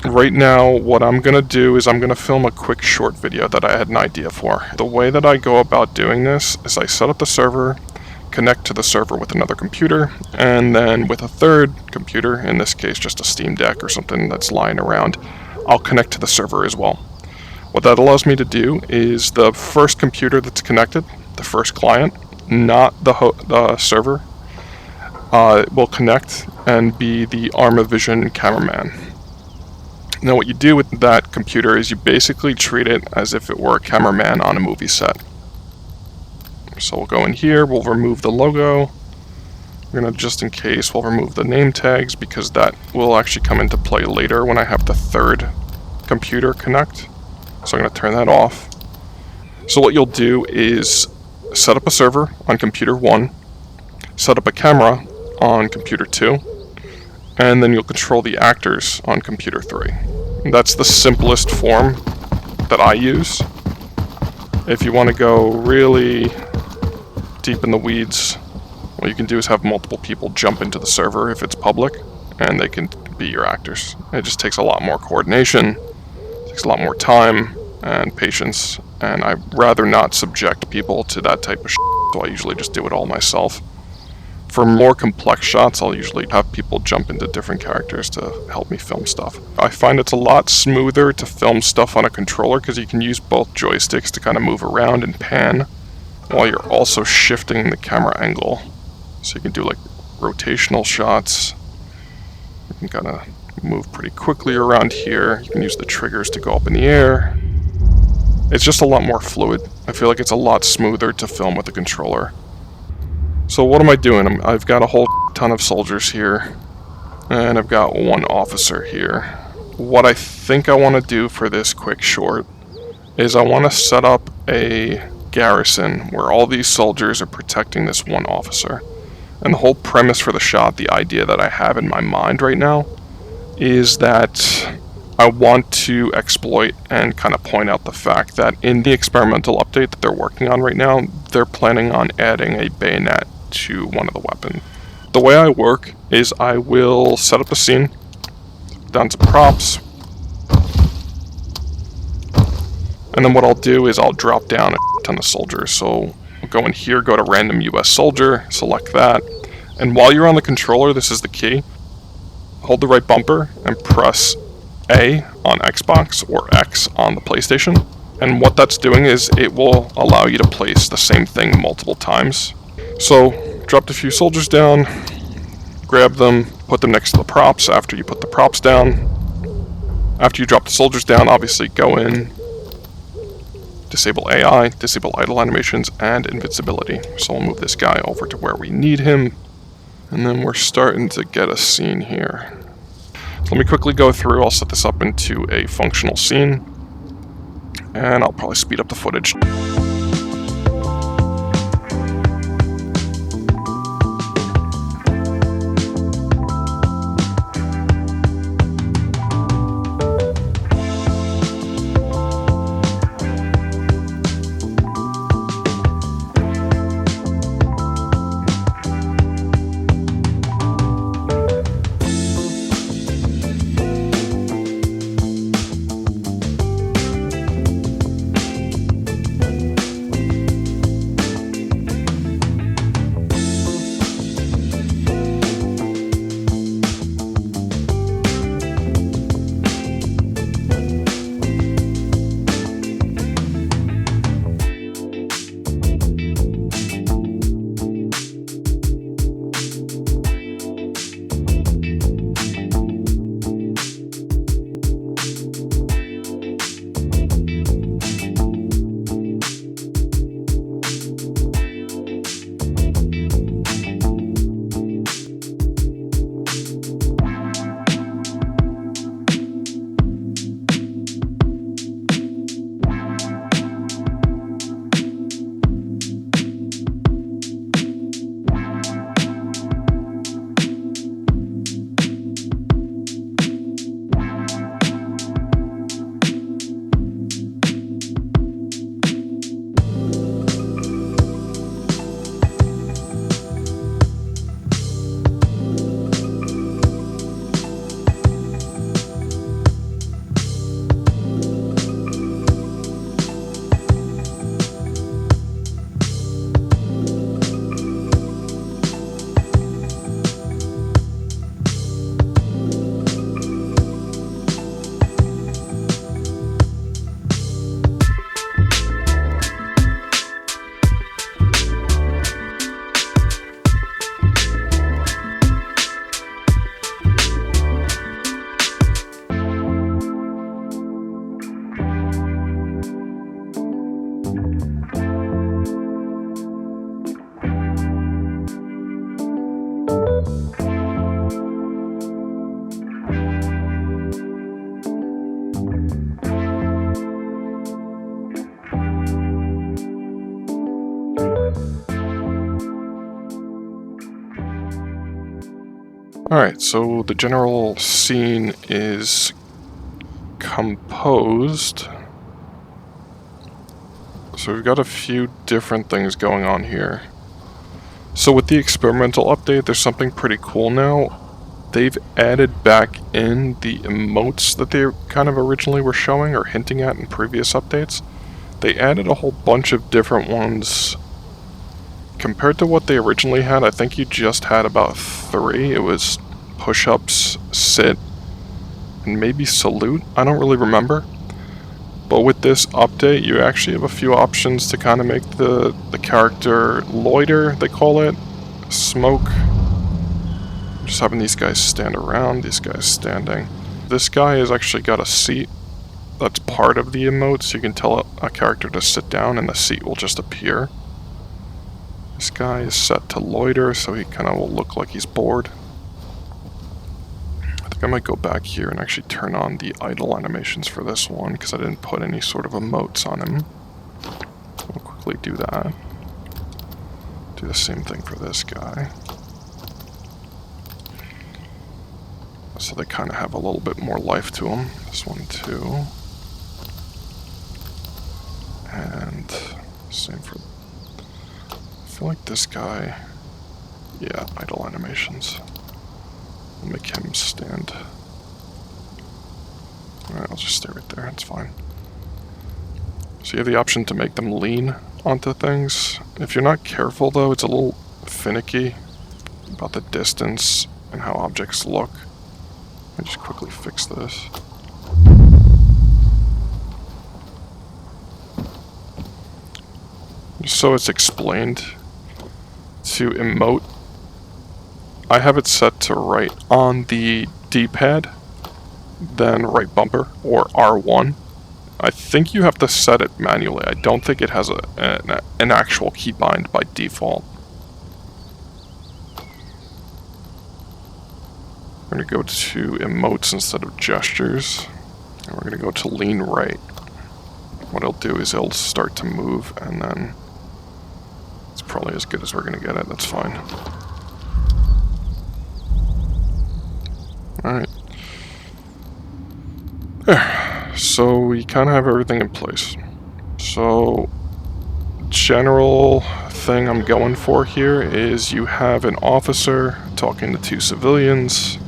Right now, what I'm going to do is I'm going to film a quick short video that I had an idea for. The way that I go about doing this is I set up the server, connect to the server with another computer, and then with a third computer, in this case just a Steam Deck or something that's lying around, I'll connect to the server as well. What that allows me to do is the first computer that's connected, the first client, not the server, will connect and be the Arma Vision cameraman. Now what you do with that computer is you basically treat it as if it were a cameraman on a movie set. So we'll go in here, we'll remove the logo. We're going to, just in case, we'll remove the name tags because that will actually come into play later when I have the third computer connect. So I'm going to turn that off. So what you'll do is set up a server on computer 1, set up a camera on computer 2, and then you'll control the actors on computer 3. And that's the simplest form that I use. If you want to go really deep in the weeds, what you can do is have multiple people jump into the server if it's public, and they can be your actors. It just takes a lot more coordination, takes a lot more time and patience, and I'd rather not subject people to that type of shit, so I usually just do it all myself. For more complex shots, I'll usually have people jump into different characters to help me film stuff. I find it's a lot smoother to film stuff on a controller because you can use both joysticks to kind of move around and pan while you're also shifting the camera angle. So you can do like rotational shots. You can kind of move pretty quickly around here. You can use the triggers to go up in the air. It's just a lot more fluid. I feel like it's a lot smoother to film with a controller. So what am I doing? I've got a whole ton of soldiers here, and I've got one officer here. What I think I want to do for this quick short is I want to set up a garrison where all these soldiers are protecting this one officer. And the whole premise for the shot, the idea that I have in my mind right now, is that I want to exploit and kind of point out the fact that in the experimental update that they're working on right now, they're planning on adding a bayonet to one of the weapons. The way I work is I will set up a scene, down to props, and then what I'll do is I'll drop down a ton of soldiers. So I'll go in here, go to random US soldier, select that, and while you're on the controller, this is the key, hold the right bumper and press A on Xbox or X on the PlayStation. And what that's doing is it will allow you to place the same thing multiple times. So, dropped a few soldiers down, grab them, put them next to the props after you put the props down. After you drop the soldiers down, obviously go in, disable AI, disable idle animations, and invincibility. So we'll move this guy over to where we need him, and then we're starting to get a scene here. So let me quickly go through, I'll set this up into a functional scene, and I'll probably speed up the footage. Alright, so the general scene is composed. So we've got a few different things going on here. So with the experimental update, there's something pretty cool now. They've added back in the emotes that they kind of originally were showing or hinting at in previous updates. They added a whole bunch of different ones. Compared to what they originally had, I think you just had about 3. It was push-ups, sit, and maybe salute. I don't really remember. But with this update, you actually have a few options to kind of make the character loiter, they call it, smoke. Just having these guys stand around, these guys standing. This guy has actually got a seat that's part of the emote, so you can tell a character to sit down and the seat will just appear. This guy is set to loiter, so he kind of will look like he's bored. I think I might go back here and actually turn on the idle animations for this one, because I didn't put any sort of emotes on him. We'll quickly do that. Do the same thing for this guy. So they kind of have a little bit more life to them. This one too. And same for... I feel like this guy... Yeah, idle animations. We'll make him stand. Alright, I'll just stay right there, it's fine. So you have the option to make them lean onto things. If you're not careful though, it's a little finicky about the distance and how objects look. Let me just quickly fix this. Just so it's explained, to emote, I have it set to right on the D-pad, then right bumper, or R1. I think you have to set it manually. I don't think it has an actual keybind by default. We're going to go to emotes instead of gestures, and we're going to go to lean right. What it'll do is it'll start to move, and then it's probably as good as we're going to get it. That's fine. Alright. There. So we kind of have everything in place. So, general thing I'm going for here is you have an officer talking to 2 civilians.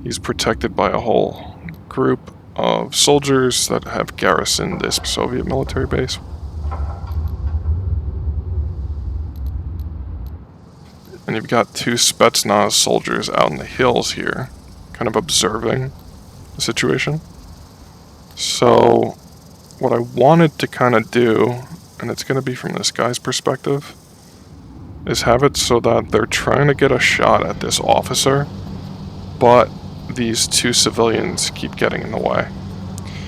He's protected by a whole group of soldiers that have garrisoned this Soviet military base. And you've got 2 Spetsnaz soldiers out in the hills here, kind of observing the situation. So, what I wanted to kind of do, and it's going to be from this guy's perspective, is have it so that they're trying to get a shot at this officer, but these 2 civilians keep getting in the way.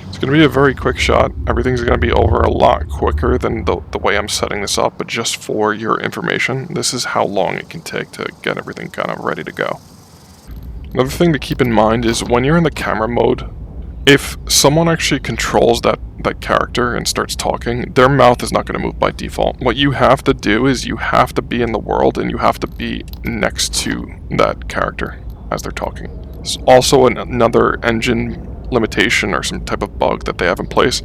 It's going to be a very quick shot. Everything's going to be over a lot quicker than the way I'm setting this up, but just for your information, this is how long it can take to get everything kind of ready to go. Another thing to keep in mind is when you're in the camera mode, if someone actually controls that character and starts talking, their mouth is not going to move by default. What you have to do is you have to be in the world and you have to be next to that character as they're talking. There's also another engine limitation or some type of bug that they have in place.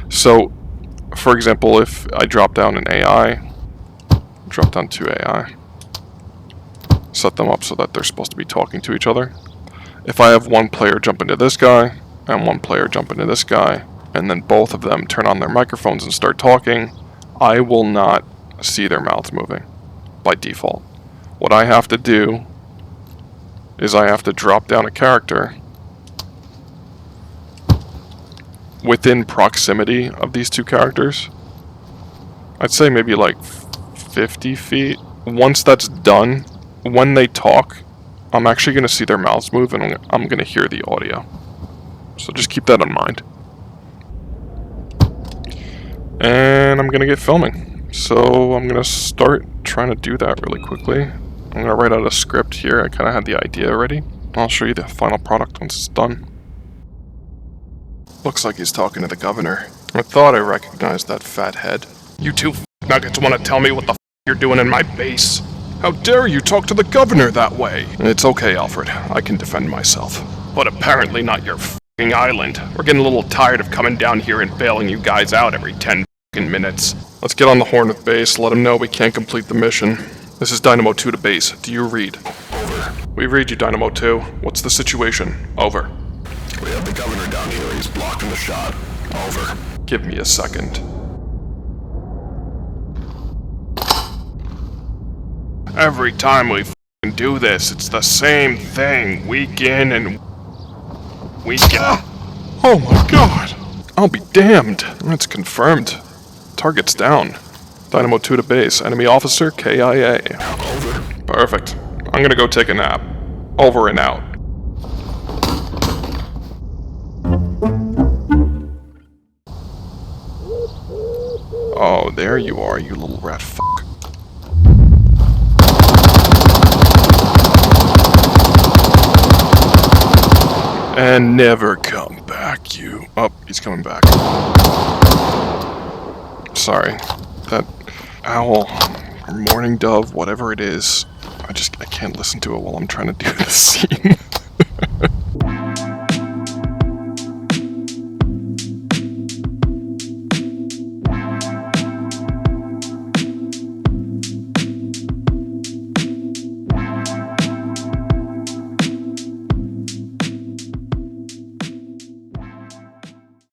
So, for example, if I drop down an AI, drop down 2 AI, set them up so that they're supposed to be talking to each other. If I have one player jump into this guy, and one player jump into this guy, and then both of them turn on their microphones and start talking, I will not see their mouths moving by default. What I have to do is I have to drop down a character within proximity of these 2 characters. I'd say maybe like 50 feet. Once that's done, when they talk, I'm actually going to see their mouths move and I'm going to hear the audio. So just keep that in mind. And I'm going to get filming. So I'm going to start trying to do that really quickly. I'm going to write out a script here. I kind of had the idea already. I'll show you the final product once it's done. Looks like he's talking to the governor. I thought I recognized that fat head. You 2 nuggets want to tell me what the you're doing in my base? How dare you talk to the governor that way? It's okay, Alfred. I can defend myself. But apparently not your f***ing island. We're getting a little tired of coming down here and bailing you guys out every 10 f***ing minutes. Let's get on the horn with base, let them know we can't complete the mission. This is Dynamo 2 to base. Do you read? Over. We read you, Dynamo 2. What's the situation? Over. We have the governor down here. He's blocking the shot. Over. Give me a second. Every time we f***ing do this, it's the same thing, week in and week out. Oh my god! I'll be damned. That's confirmed. Target's down. Dynamo 2 to base. Enemy officer, KIA. Over. Perfect. I'm gonna go take a nap. Over and out. Oh, there you are, you little rat fuck. And never come back, you. Oh, he's coming back. Sorry. That owl, or morning dove, whatever it is, I can't listen to it while I'm trying to do this scene.